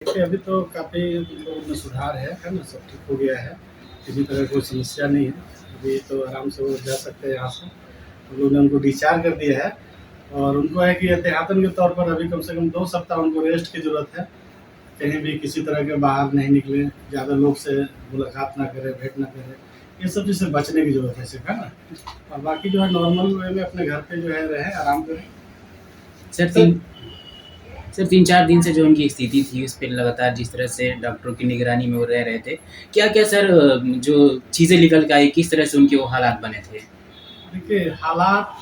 देखिए, अभी तो काफ़ी लोगों में सुधार है ना? सब ठीक हो गया है, किसी तरह की कोई समस्या नहीं है। अभी तो आराम से वो जा सकते हैं यहाँ से। हम लोग ने उनको डिस्चार्ज कर दिया है और उनको है कि एहतियातन के तौर पर अभी कम से कम 2 सप्ताह उनको रेस्ट की ज़रूरत है। कहीं भी किसी तरह के बाहर नहीं निकलें, ज़्यादा लोग से मुलाकात ना करें, भेंट ना करें। ये सब चीज़ से बचने की ज़रूरत है सिर्फ़, है ना? और बाकी जो है नॉर्मल वे में अपने घर पे जो है रहें, आराम करें। सर 3-4 दिन से जो उनकी स्थिति थी उस पे लगातार जिस तरह से डॉक्टरों की निगरानी में वो रह रहे थे, क्या-क्या सर जो चीज़ें निकल के आई, किस तरह से उनके वो हालात बने थे? देखिए, हालात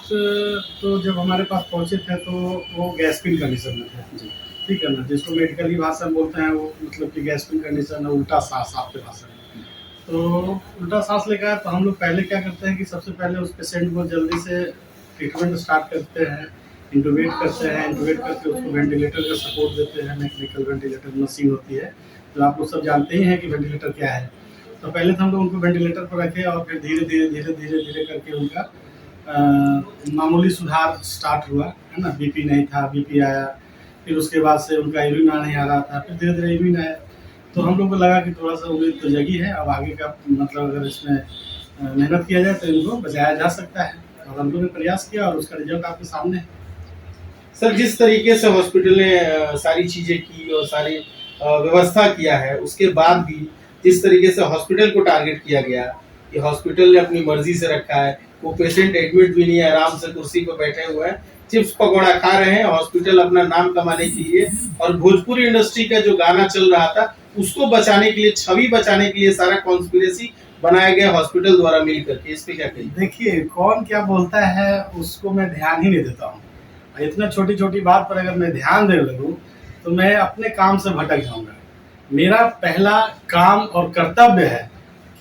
तो जब हमारे पास पहुँचे थे तो वो गैस्पिंग कंडीशन में थे, जी। ठीक है ना? जिसको मेडिकली भाषा में बोलते हैं वो मतलब कि गैस्पिंग कंडीशन है, उल्टा साँस आपके भाषा में। तो उल्टा साँस लेगा तो हम लोग पहले क्या करते हैं कि सबसे पहले उस पेशेंट को जल्दी से ट्रीटमेंट स्टार्ट करते हैं, इंट्यूबेट करते हैं, इंट्यूबेट करके उसको वेंटिलेटर का सपोर्ट देते हैं, मैकेनिकल वेंटिलेटर मशीन होती है, जो आप लोग सब जानते ही हैं कि वेंटिलेटर क्या है। तो पहले तो हम लोग उनको वेंटिलेटर पर रखे और फिर धीरे-धीरे करके उनका मामूली सुधार स्टार्ट हुआ, है ना? बीपी नहीं था, बीपी आया, फिर उसके बाद से उनका यूरिन नहीं आ रहा था, फिर धीरे-धीरे यूरिन आया। तो हम लोग को लगा कि थोड़ा-सा उम्मीद तो जगी है, अब आगे का मतलब अगर इसमें मेहनत किया जाए तो इनको बचाया जा सकता है और हम लोगों ने प्रयास किया और उसका रिज़ल्ट आपके सामने है। सर, जिस तरीके से हॉस्पिटल ने सारी चीज़ें की और सारी व्यवस्था किया है, उसके बाद भी जिस तरीके से हॉस्पिटल को टारगेट किया गया कि हॉस्पिटल ने अपनी मर्ज़ी से रखा है, वो पेशेंट एडमिट भी नहीं है, आराम से कुर्सी पे बैठे हुए हैं, चिप्स पकौड़ा खा रहे हैं, हॉस्पिटल अपना नाम कमाने के लिए और भोजपुरी इंडस्ट्री का जो गाना चल रहा था, उसको बचाने के लिए, छवि बचाने के लिए सारा कॉन्स्पिरेसी बनाया गया हॉस्पिटल द्वारा मिल करके। इस पे क्या कहिए? देखिए, कौन क्या बोलता है उसको मैं ध्यान ही नहीं देता हूँ। इतना छोटी-छोटी बात पर अगर मैं ध्यान देने लगूँ, तो मैं अपने काम से भटक जाऊँगा। मेरा पहला काम और कर्तव्य है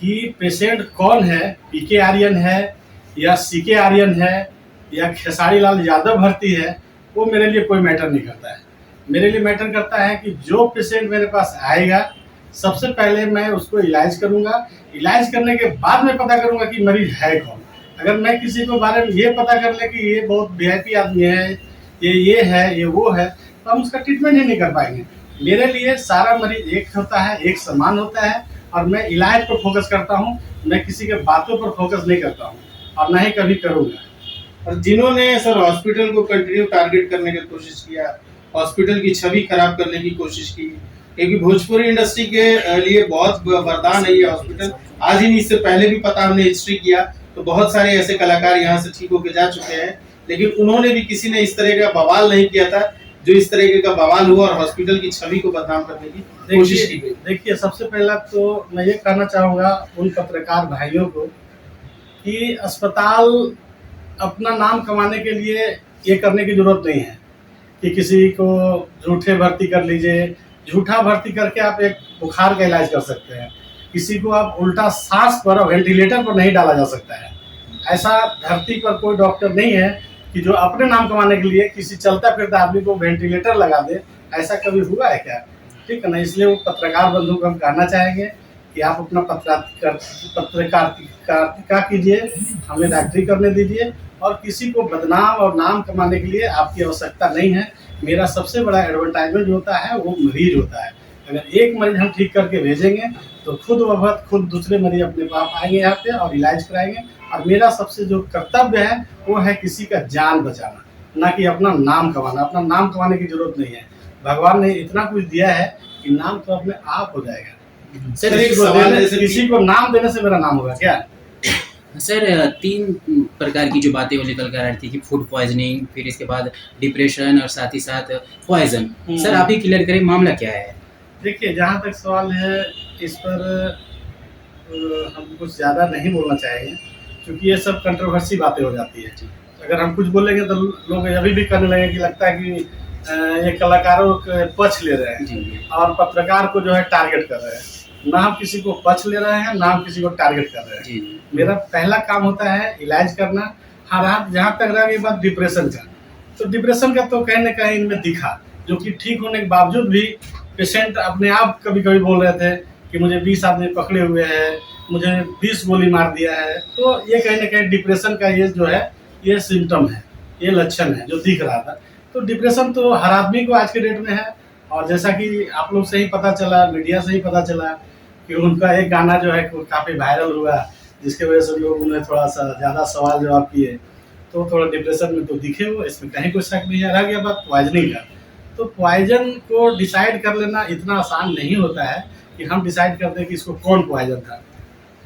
कि पेशेंट कौन है, पीके आर्यन है या सीके आर्यन है या खेसारी लाल यादव भर्ती है, वो मेरे लिए कोई मैटर नहीं करता है। मेरे लिए मैटर करता है कि जो पेशेंट मेरे पास आएगा, सबसे पहले मैं उसको इलाज करूँगा। इलाज करने के बाद मैं पता करूँगा कि मरीज़ है कौन। अगर मैं किसी के बारे में ये पता कर लें कि ये बहुत वीआईपी आदमी है, ये है, ये वो है, तो हम उसका ट्रीटमेंट ही नहीं कर पाएँगे। मेरे लिए सारा मरीज़ एक होता है, एक समान होता है और मैं इलाज पर फ़ोकस करता हूँ, मैं किसी के बातों पर फ़ोकस नहीं करता हूँ और ना ही कभी करूँगा। और जिन्होंने सर हॉस्पिटल को कंटिन्यू टारगेट करने की कोशिश किया, हॉस्पिटल की छवि खराब करने की कोशिश की, क्योंकि भोजपुरी इंडस्ट्री के लिए बहुत वरदान है ये हॉस्पिटल। आज ही नहीं, इससे पहले भी पता हमने हिस्ट्री किया तो बहुत सारे ऐसे कलाकार यहाँ से ठीक होके जा चुके हैं, लेकिन उन्होंने भी किसी ने इस तरह का बवाल नहीं किया था जो इस तरीके का बवाल हुआ और हॉस्पिटल की छवि को बदनाम करने की कोशिश की गई। देखिए, सबसे पहला तो मैं ये कहना चाहूँगा उन पत्रकार भाइयों को कि अस्पताल अपना नाम कमाने के लिए ये करने की ज़रूरत नहीं है कि किसी को झूठे भर्ती कर लीजिए। झूठा भर्ती करके आप एक बुखार का इलाज कर सकते हैं। किसी को आप उल्टा साँस पर वेंटिलेटर पर नहीं डाला जा सकता है। ऐसा धरती पर कोई डॉक्टर नहीं है कि जो अपने नाम कमाने के लिए किसी चलता-फिरता आदमी को वेंटिलेटर लगा दे। ऐसा कभी हुआ है क्या? ठीक है ना? इसलिए वो पत्रकार बंधु को हम कहना चाहेंगे कि आप अपना पत्रकारिता कीजिए, हमें डॉक्टरी करने दीजिए और किसी को बदनाम और नाम कमाने के लिए आपकी आवश्यकता नहीं है। मेरा सबसे बड़ा एडवर्टाइज़मेंट जो होता है वो मरीज़ होता है। अगर एक मरीज़ हम ठीक करके भेजेंगे तो खुद ब खुद दूसरे मरीज़ अपने पास आएँगे यहाँ पे और इलाज कराएँगे और मेरा सबसे जो कर्तव्य है वो है किसी का जान बचाना, ना कि अपना नाम कमाना। अपना नाम कमाने की ज़रूरत नहीं है। भगवान ने इतना कुछ दिया है कि नाम तो अपने आप हो जाएगा। सर, एक सवाल है, किसी को नाम देने से मेरा नाम होगा क्या? सर 3 प्रकार की जो बातें वो निकल कर आ रही थी कि फूड पॉइज़निंग, फिर इसके बाद डिप्रेशन और साथ ही साथ पॉइज़न। सर आप ही क्लियर करें मामला क्या है? देखिए, जहाँ तक सवाल है इस पर हम कुछ ज़्यादा नहीं बोलना चाहेंगे क्योंकि ये सब कंट्रोवर्सी बातें हो जाती है। अगर हम कुछ बोलेंगे तो लोग अभी भी करने लगेंगे कि लगता है कि ये कलाकारों के पक्ष ले रहे हैं और पत्रकार को जो है टारगेट कर रहे हैं। ना हम किसी को पक्ष ले रहे हैं, ना हम किसी को टारगेट कर रहे हैं। मेरा पहला काम होता है इलाज करना। हाँ, रहा जहाँ तक रह गई बात डिप्रेशन का, तो डिप्रेशन का तो कहीं न कहीं इनमें दिखा, जो कि ठीक होने के बावजूद भी पेशेंट अपने आप कभी-कभी बोल रहे थे कि मुझे 20 आदमी पकड़े हुए हैं, मुझे 20 गोली मार दिया है। तो ये कहीं न कहीं डिप्रेशन का ये जो है, ये सिम्पटम है, ये लक्षण है जो दिख रहा था। तो डिप्रेशन तो हर आदमी को आज के डेट में है और जैसा कि आप लोग से ही पता चला, मीडिया से ही पता चला कि उनका एक गाना जो है काफ़ी वायरल हुआ, जिसकी वजह से लोग उन्हें थोड़ा सा ज़्यादा सवाल जवाब किए, तो थोड़ा डिप्रेशन में तो दिखे वो, इसमें कहीं कोई शक नहीं है। रह गया बात पॉइजनिंग का, तो पॉइजन को डिसाइड कर लेना इतना आसान नहीं होता है कि हम डिसाइड कर दें कि इसको कौन पॉइजन था,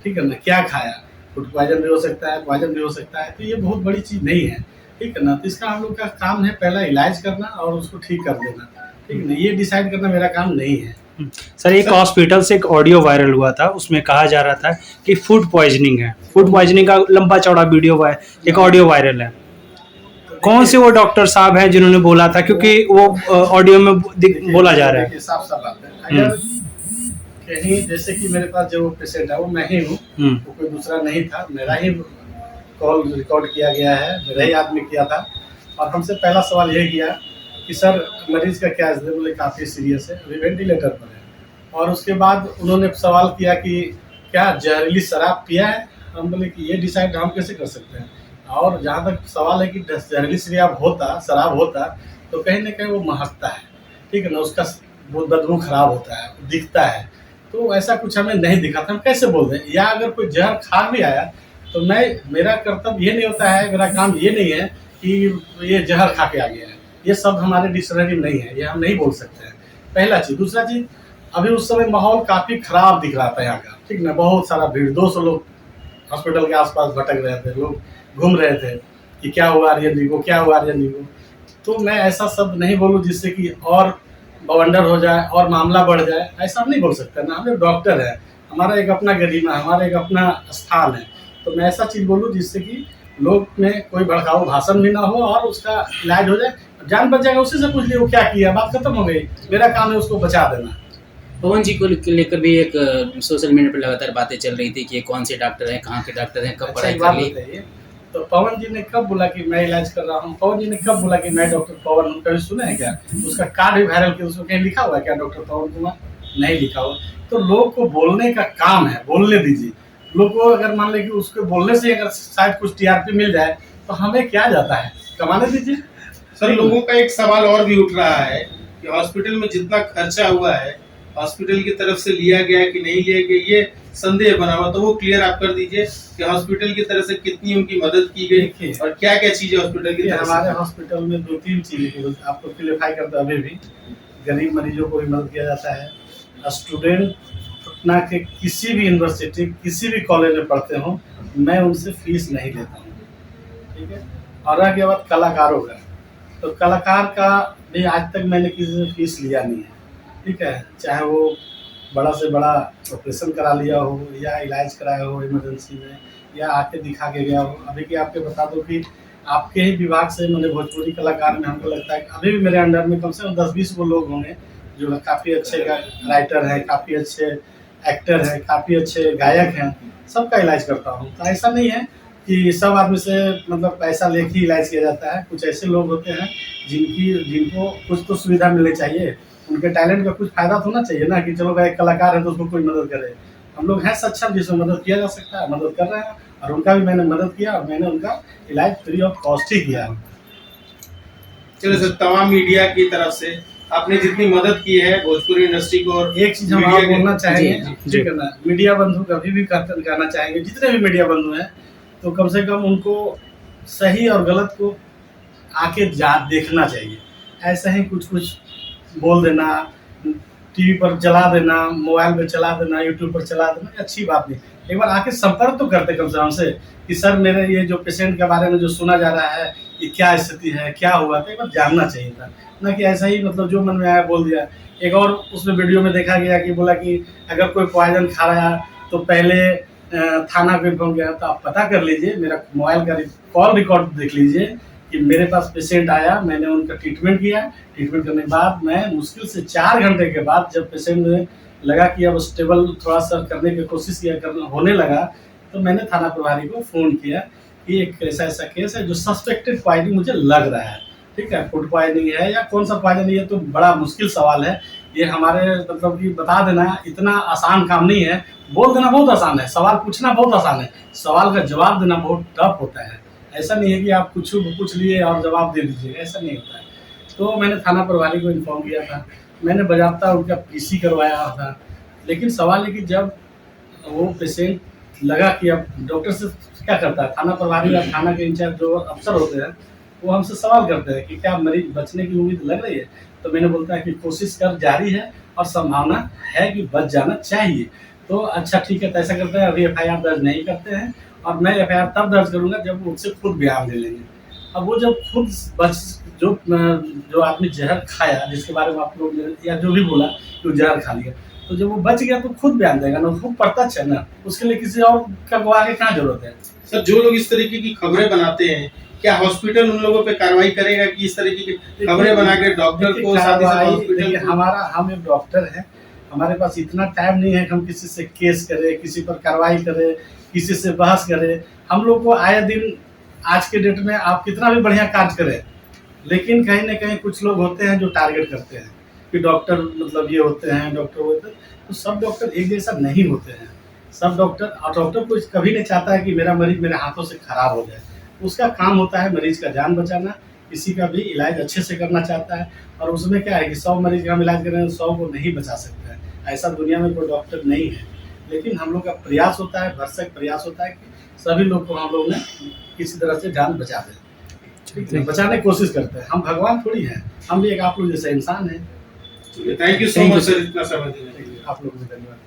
ठीक है ना, क्या खाया, फूड पॉइजन भी हो सकता है, पॉइजन भी हो सकता है, तो ये बहुत बड़ी चीज़ नहीं है, ठीक है ना। तो इसका हम लोग का काम है पहला इलाज करना और उसको ठीक कर देना, ठीक है ना, ये डिसाइड करना मेरा काम नहीं है। सर एक हॉस्पिटल से एक ऑडियो वायरल हुआ था, उसमें कहा जा रहा था कि फूड पॉइजनिंग है, फूड पॉइजनिंग का लंबा चौड़ा वीडियो एक ऑडियो वायरल है। कौन से वो डॉक्टर साहब हैं जिन्होंने बोला था, क्योंकि वो ऑडियो में बोला जा रहा है। साफ साफ बात है, अगर कहीं जैसे कि मेरे पास जो पेशेंट है वो मैं ही हूँ, वो कोई दूसरा नहीं था, मेरा ही कॉल रिकॉर्ड किया गया है, मेरा ही आदमी किया था, और हमसे पहला सवाल यही किया कि सर मरीज का क्या है, बोले काफ़ी सीरियस है, अभी वेंटिलेटर पर है। और उसके बाद उन्होंने सवाल किया कि क्या जहरीली शराब पिया है, हम बोले कि ये डिसाइड हम कैसे कर सकते हैं, और जहाँ तक सवाल है कि जहरीली शराब होता तो कहीं ना कहीं वो महकता है, ठीक है ना, उसका वो बदबू खराब होता है, दिखता है, तो ऐसा कुछ हमें नहीं दिखा था, हम कैसे बोल दें। या अगर कोई जहर खा भी आया तो मेरा कर्तव्य ये नहीं होता है, मेरा काम ये नहीं है कि ये जहर खा के आ गया है, ये शब्द हमारे डिक्शनरी में नहीं है, ये हम नहीं बोल सकते हैं, पहला चीज़। दूसरा चीज़, अभी उस समय माहौल काफ़ी खराब दिख रहा था यहाँ का, ठीक ना, बहुत सारा भीड़, 200 लोग हॉस्पिटल के आसपास भटक रहे थे, लोग घूम रहे थे कि क्या हुआ आर्यन जी को, क्या हुआ आर्यन जी को। तो मैं ऐसा शब्द नहीं बोलूँ जिससे कि और बवंडर हो जाए और मामला बढ़ जाए, ऐसा नहीं बोल सकता ना, हम लोग डॉक्टर हैं, हमारा एक अपना गरिमा, हमारा एक अपना स्थान है, तो मैं ऐसा चीज़ बोलूँ जिससे कि लोग में कोई भड़काऊ भाषण भी ना हो और उसका इलाज हो जाए, जान बच जाएगा, उसी से पूछ लिया वो क्या किया, बात खत्म हो गई, मेरा काम है उसको बचा देना। पवन जी को लेकर भी एक सोशल मीडिया पर लगातार बातें चल रही थी कि ये कौन से डॉक्टर हैं, कहाँ के डॉक्टर हैं, कब पढ़ाई कर ली। बताइए, तो पवन जी ने कब बोला कि मैं इलाज कर रहा हूँ, पवन जी ने कब बोला कि मैं डॉक्टर पवन हूँ, कभी सुना है क्या? उसका कार्ड भी वायरल किया, उसको कहीं लिखा हुआ है क्या डॉक्टर पवन कुमार? नहीं लिखा हुआ। तो लोग को बोलने का काम है, बोलने दीजिए लोग को। अगर मान ले कि उसके बोलने से अगर शायद कुछ टीआरपी मिल जाए तो हमें क्या जाता है, कमाने दीजिए। सर लोगों का एक सवाल और भी उठ रहा है कि हॉस्पिटल में जितना खर्चा हुआ है हॉस्पिटल की तरफ से लिया गया कि नहीं लिया गया, ये संदेह बना हुआ, तो वो क्लियर आप कर दीजिए कि हॉस्पिटल की तरफ से कितनी उनकी मदद की गई और क्या क्या चीजें हॉस्पिटल की तरफ से। हमारे हॉस्पिटल में 2-3 चीजें आपको क्लियरफाई करते हैं। अभी भी गरीब मरीजों को भी मदद किया जाता है, स्टूडेंट पटना के किसी भी यूनिवर्सिटी किसी भी कॉलेज में पढ़ते हो, मैं उनसे फीस नहीं लेता हूँ, ठीक है। और रह गया बात कलाकारों का, तो कलाकार का भी आज तक मैंने किसी से फीस लिया नहीं है, ठीक है। चाहे वो बड़ा से बड़ा ऑपरेशन करा लिया हो या इलाज कराया हो इमरजेंसी में या आके दिखा के गया हो। अभी की आपके बता दो कि आपके ही विभाग से मैंने भोजपुरी कलाकार में हमको लगता है कि अभी भी मेरे अंडर में कम से कम 10-20 वो लोग होंगे जो काफ़ी अच्छे राइटर हैं, काफ़ी अच्छे एक्टर हैं, काफ़ी अच्छे गायक हैं, सबका इलाज करता हूँ। तो ऐसा नहीं है कि सब आदमी से मतलब पैसा लेके ही इलाज किया जाता है। कुछ ऐसे लोग होते हैं जिनको कुछ तो सुविधा मिलनी चाहिए, उनके टैलेंट का कुछ फायदा तो होना चाहिए ना, कि चलो भाई एक कलाकार है तो उसको कोई मदद करे। हम लोग हैं सक्षम जिसमें मदद किया जा सकता है, मदद कर रहे हैं, और उनका भी मैंने मदद किया और मैंने उनका इलाज फ्री ऑफ कॉस्ट ही किया। चलो सर, तमाम मीडिया की तरफ से आपने जितनी मदद की है भोजपुरी इंडस्ट्री को, और एक चीज हम और बोलना चाहेंगे, ठीक है ना, मीडिया बंधु कभी भी कहना चाहेंगे, जितने भी मीडिया बंधु हैं, तो कम से कम उनको सही और गलत को आके देखना चाहिए। ऐसा ही कुछ बोल देना, टीवी पर चला देना, मोबाइल पे चला देना, यूट्यूब पर चला देना, अच्छी बात नहीं। एक बार आके संपर्क तो करते कम से कम से कि सर मेरे ये जो पेशेंट के बारे में जो सुना जा रहा है ये क्या स्थिति है, क्या हुआ था, एक बार जानना चाहिए था ना, कि ऐसा ही मतलब जो मन में आया बोल दिया। एक और उसमें वीडियो में देखा गया कि बोला कि अगर कोई पॉइजन खा रहा है तो पहले थाना को इन्फॉर्म किया। तो आप पता कर लीजिए, मेरा मोबाइल का कॉल रिकॉर्ड देख लीजिए कि मेरे पास पेशेंट आया, मैंने उनका ट्रीटमेंट किया, ट्रीटमेंट करने के बाद मैं मुश्किल से 4 घंटे के बाद जब पेशेंट में लगा कि अब स्टेबल थोड़ा सा करने की कोशिश किया होने लगा, तो मैंने थाना प्रभारी को फ़ोन किया कि एक ऐसा केस है जो सस्पेक्टेड पॉइजनिंग मुझे लग रहा है, ठीक है। फूड पॉइजनिंग है या कौन सा पॉइजन, ये तो बड़ा मुश्किल सवाल है। ये हमारे मतलब कि बता देना इतना आसान काम नहीं है, बोल देना बहुत आसान है, सवाल पूछना बहुत आसान है, सवाल का जवाब देना बहुत टफ होता है। ऐसा नहीं है कि आप कुछ पूछ लिए और जवाब दे दीजिए, ऐसा नहीं होता है। तो मैंने थाना प्रभारी को इन्फॉर्म किया था मैंने बाज़ाब्ता उनका पीसी करवाया था। लेकिन सवाल है कि जब वो पेशेंट लगा कि अब डॉक्टर से क्या करता है, थाना प्रभारी या थाना के इंचार्ज जो अफ़सर होते हैं, वो हमसे सवाल करते हैं कि क्या मरीज़ बचने की उम्मीद लग रही है? तो मैंने बोलता है कि कोशिश कर जारी है और संभावना है कि बच जाना चाहिए। तो अच्छा ठीक है, तो ऐसा करते हैं, अभी एफआईआर दर्ज नहीं करते हैं और मैं एफआईआर तब दर्ज करूँगा जब वो मुझसे खुद बयान दे लेंगे। अब वो जब खुद बच जो आदमी जहर खाया, जिसके बारे में आप लोग ने या जो भी बोला कि वो जहर खा लिया, तो जब वो बच गया तो खुद बयान देगा ना, उसको प्रत्यक्ष है ना, उसके लिए किसी और का गवाह की कहाँ ज़रूरत है? सर, जो लोग इस तरीके की खबरें बनाते हैं, क्या हॉस्पिटल उन लोगों पे कार्रवाई करेगा कि इस तरीके की खबरें बना के डॉक्टर को साथ ही साथ हॉस्पिटल देखिए, हम एक डॉक्टर हैं, हमारे पास इतना टाइम नहीं है कि हम किसी से केस करें, किसी पर कार्रवाई करें, किसी से बहस करें। हम लोग को आए दिन आज के डेट में आप कितना भी बढ़िया कार्य करें, लेकिन कहीं न कहीं कुछ लोग होते हैं जो टारगेट करते हैं कि डॉक्टर मतलब ये होते हैं, डॉक्टर वो होते हैं। तो सब डॉक्टर एक जैसा नहीं होते हैं। सब डॉक्टर कोई कभी नहीं चाहता है कि मेरा मरीज़ मेरे हाथों से खराब हो जाए। उसका काम होता है मरीज़ का जान बचाना, किसी का भी इलाज अच्छे से करना चाहता है और उसमें क्या है कि 100 मरीज़ का हम इलाज कर रहे हैं, 100 को नहीं बचा सकते हैं। ऐसा दुनिया में कोई डॉक्टर नहीं है। लेकिन हम लोग का प्रयास होता है, भरसक प्रयास होता है कि सभी लोग को हम लोग ने किसी तरह से जान बचा दें। ठीक है? बचाने की कोशिश करते हैं। हम भगवान थोड़ी हैं, हम भी एक आप लोग जैसे इंसान हैं। Thank you so much sir, इतना समय देने के लिए। आप लोगों को धन्यवाद।